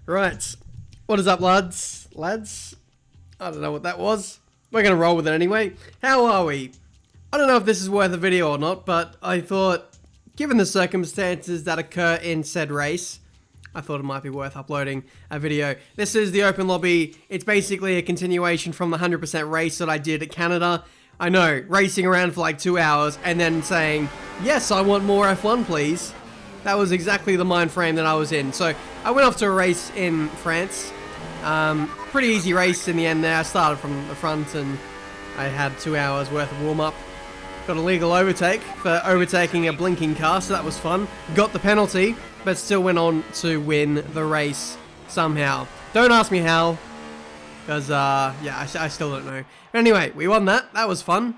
Right. What is up, lads? I don't know what that was. We're going to roll with it anyway. How are we? I don't know if this is worth a video or not, but I thought, given the circumstances that occur in said race, I thought it might be worth uploading a video. This is the open lobby. It's basically a continuation from the 100% race that I did at Canada. I know, racing around for like 2 hours and then saying, yes, I want more F1, please. That was exactly the mind frame that I was in. So I went off to a race in France. Pretty easy race in the end there. I started from the front and I had 2 hours worth of warm-up. Got a legal overtake for overtaking a blinking car, so that was fun. Got the penalty, but still went on to win the race somehow. Don't ask me how, because, yeah, I still don't know. But anyway, we won that. That was fun.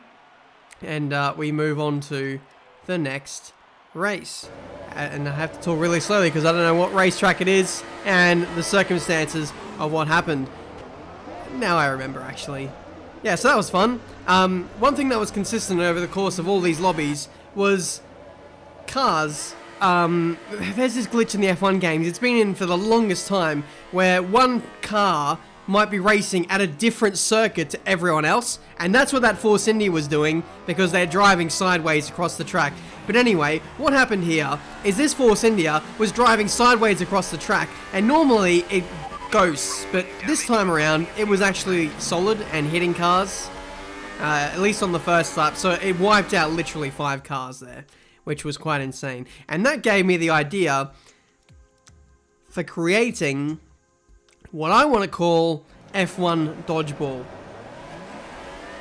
And we move on to the next race. And I have to talk really slowly because I don't know what racetrack it is and the circumstances of what happened. Now I remember, actually. Yeah, so that was fun. One thing that was consistent over the course of all these lobbies was cars. There's this glitch in the F1 games. It's been in for the longest time where one car might be racing at a different circuit to everyone else, and that's what that Force Indy was doing because they're driving sideways across the track. But anyway, what happened here is this Force India was driving sideways across the track, and normally it ghosts, but this time around it was actually solid and hitting cars, at least on the first lap, so it wiped out literally 5 cars there, which was quite insane. And that gave me the idea for creating what I want to call F1 Dodgeball.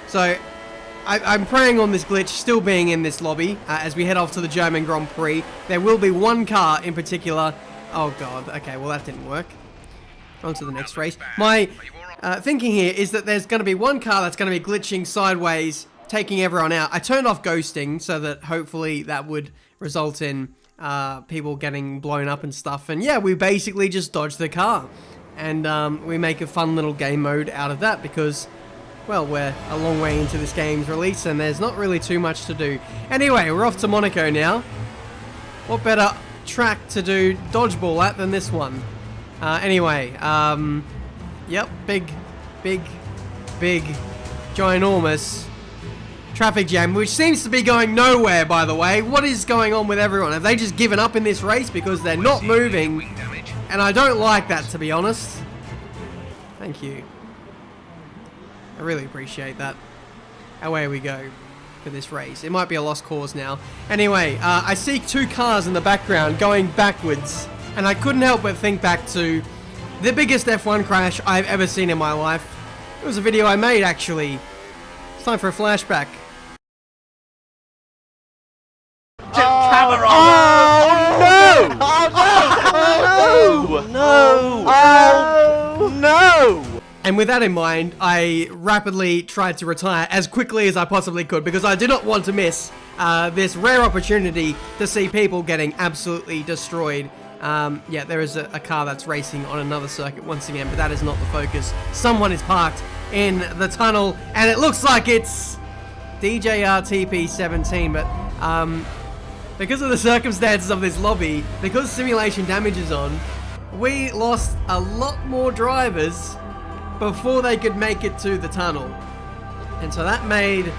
So, I'm preying on this glitch still being in this lobby as we head off to the German Grand Prix. There will be one car in particular. Oh god, okay, well that didn't work. On to the next race. My thinking here is that there's going to be one car that's going to be glitching sideways, taking everyone out. I turned off ghosting so that hopefully that would result in people getting blown up and stuff. And yeah, we basically just dodged the car. And we make a fun little game mode out of that because, well, we're a long way into this game's release and there's not really too much to do. Anyway, we're off to Monaco now. What better track to do dodgeball at than this one? Anyway, yep, big, ginormous traffic jam, which seems to be going nowhere, by the way. What is going on with everyone? Have they just given up in this race because they're not moving? And I don't like that, to be honest. Thank you. I really appreciate that. Away we go for this race. It might be a lost cause now. Anyway, I see 2 cars in the background going backwards. And I couldn't help but think back to the biggest F1 crash I've ever seen in my life. It was a video I made, actually. It's time for a flashback. No! And with that in mind, I rapidly tried to retire as quickly as I possibly could because I did not want to miss this rare opportunity to see people getting absolutely destroyed. Yeah, there is a car that's racing on another circuit once again, but that is not the focus. Someone is parked in the tunnel, and it looks like it's DJRTP17, but because of the circumstances of this lobby, because simulation damage is on, we lost a lot more drivers before they could make it to the tunnel. And so that made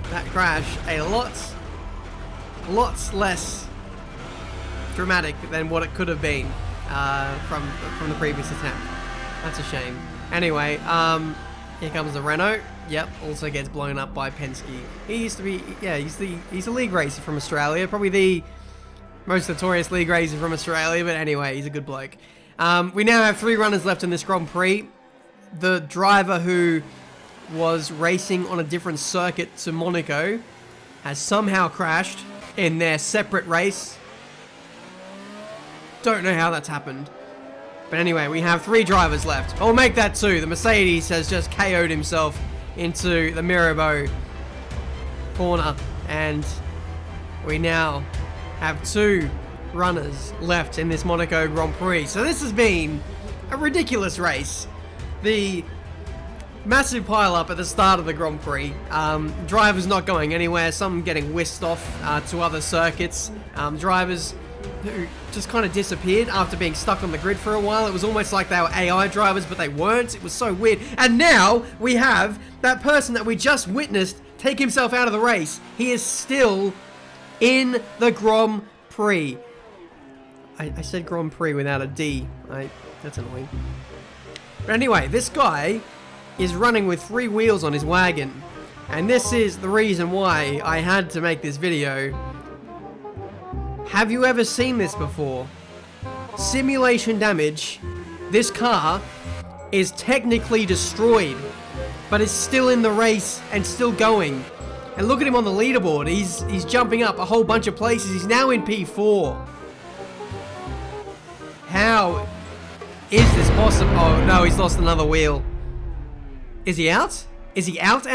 that crash a lot less dramatic than what it could have been from the previous attempt. That's a shame. Anyway, here comes the Renault. Yep, also gets blown up by Penske. He used to be, yeah, he's a league racer from Australia, probably the most notorious league racer from Australia, but anyway, he's a good bloke. We now have 3 runners left in this Grand Prix. The driver who was racing on a different circuit to Monaco has somehow crashed in their separate race. Don't know how that's happened. But anyway, we have 3 drivers left. I'll make that 2. The Mercedes has just KO'd himself into the Mirabeau corner. And we now have 2 runners left in this Monaco Grand Prix. So this has been a ridiculous race. The massive pile-up at the start of the Grand Prix. Drivers not going anywhere. Some getting whisked off to other circuits. Drivers who just kind of disappeared after being stuck on the grid for a while. It was almost like they were AI drivers, but they weren't. It was so weird. And now we have that person that we just witnessed take himself out of the race. He is still in the Grand Prix. I said Grand Prix without a D. That's annoying. But anyway, this guy is running with 3 wheels on his wagon. And this is the reason why I had to make this video. Have you ever seen this before? Simulation damage. This car is technically destroyed, but is still in the race and still going. And look at him on the leaderboard. He's jumping up a whole bunch of places. He's now in P4. How is this possible? Oh no, he's lost another wheel. Is he out? Is he out?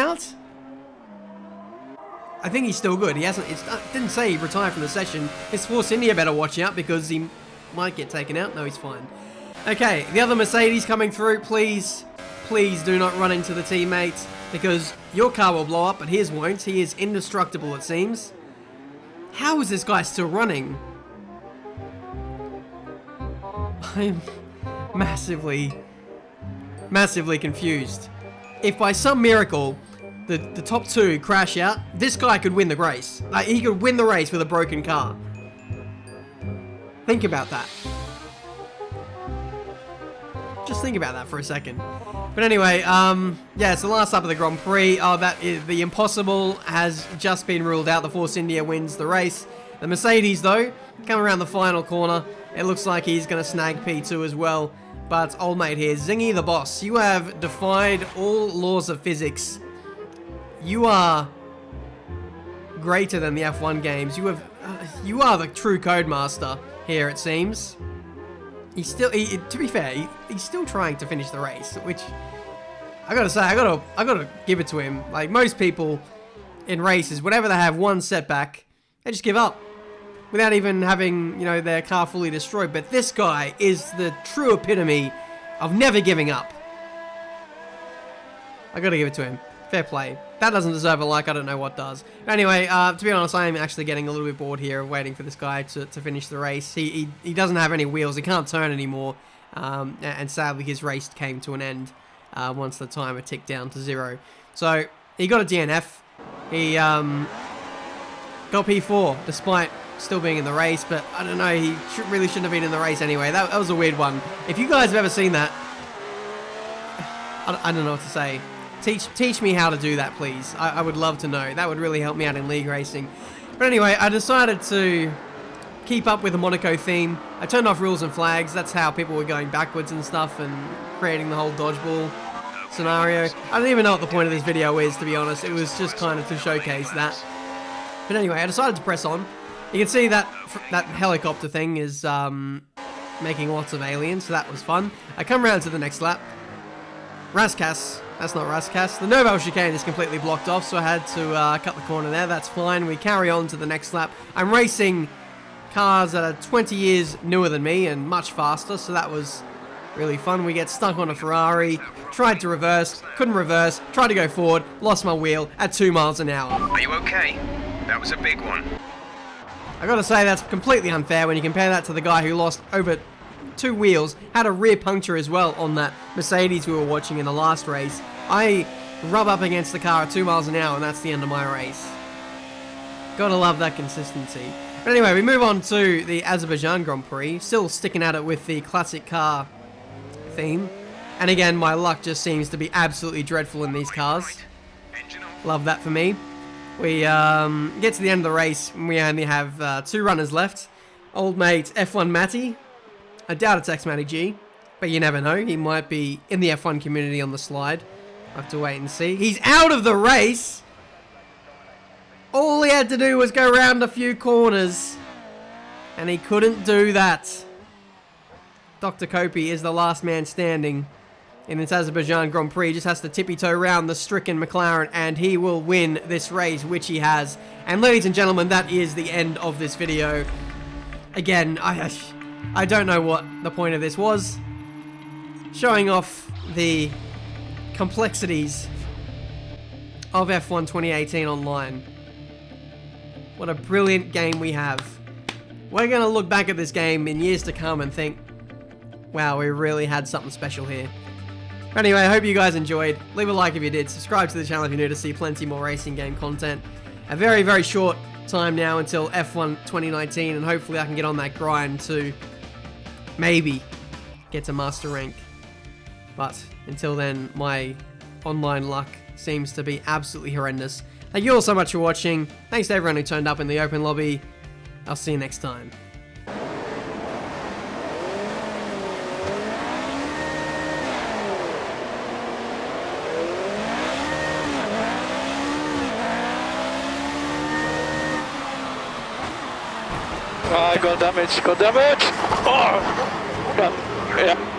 I think he's still good. He hasn't. It didn't say he retired from the session. His Force India better watch out because he might get taken out. No, he's fine. Okay, the other Mercedes coming through. Please do not run into the teammates because your car will blow up, but his won't. He is indestructible, it seems. How is this guy still running? I'm massively confused. If by some miracle the top 2 crash out, this guy could win the race. Like, he could win the race with a broken car. Think about that. Just think about that for a second. But anyway, yeah, it's the last lap of the Grand Prix. Oh, that is the impossible has just been ruled out. The Force India wins the race. The Mercedes, though, come around the final corner. It looks like he's going to snag P2 as well. But old mate here, Zingy the boss, you have defied all laws of physics. You are greater than the F1 games. You are the true codemaster here, it seems. He's still, to be fair, he's still trying to finish the race, which I gotta say, I gotta give it to him. Like most people in races, whenever they have one setback, they just give up without even having, their car fully destroyed. But this guy is the true epitome of never giving up. I gotta give it to him. Fair play. That doesn't deserve a like, I don't know what does. Anyway, to be honest, I am actually getting a little bit bored here waiting for this guy to finish the race. He doesn't have any wheels, he can't turn anymore, and sadly his race came to an end once the timer ticked down to 0. So, he got a DNF. He got P4, despite still being in the race, but I don't know, he really shouldn't have been in the race anyway. That was a weird one. If you guys have ever seen that, I don't know what to say. Teach me how to do that, please. I would love to know. That would really help me out in league racing. But anyway, I decided to keep up with the Monaco theme. I turned off rules and flags. That's how people were going backwards and stuff and creating the whole dodgeball scenario. I don't even know what the point of this video is, to be honest. It was just kind of to showcase that. But anyway, I decided to press on. You can see that helicopter thing is making lots of aliens, so that was fun. I come around to the next lap. Raskas. That's not Raskas. The Nobel chicane is completely blocked off, so I had to cut the corner there. That's fine. We carry on to the next lap. I'm racing cars that are 20 years newer than me and much faster, so that was really fun. We get stuck on a Ferrari, tried to reverse, couldn't reverse, tried to go forward, lost my wheel at 2 miles an hour. Are you okay? That was a big one. I gotta say, that's completely unfair when you compare that to the guy who lost over 2 wheels, had a rear puncture as well on that Mercedes we were watching in the last race. I rub up against the car at 2 miles an hour and that's the end of my race. Gotta love that consistency. But anyway, we move on to the Azerbaijan Grand Prix, still sticking at it with the classic car theme. And again, my luck just seems to be absolutely dreadful in these cars. Love that for me. We get to the end of the race and we only have 2 runners left. Old mate F1 Matty. I doubt it's X Matty G, but you never know. He might be in the F1 community on the slide. I'll have to wait and see. He's out of the race! All he had to do was go around a few corners, and he couldn't do that. Dr. Kopi is the last man standing in this Azerbaijan Grand Prix. He just has to tippy-toe around the stricken McLaren, and he will win this race, which he has. And ladies and gentlemen, that is the end of this video. Again, I don't know what the point of this was. Showing off the complexities of F1 2018 online. What a brilliant game we have. we're going to look back at this game in years to come and think, wow, we really had something special here. Anyway, I hope you guys enjoyed. Leave a like if you did. Subscribe to the channel if you're new to see plenty more racing game content. A very, very short time now until F1 2019, and hopefully I can get on that grind to maybe get to master rank. But until then, my online luck seems to be absolutely horrendous. Thank you all so much for watching. Thanks to everyone who turned up in the open lobby. I'll see you next time. I got damage, Oh! Yeah.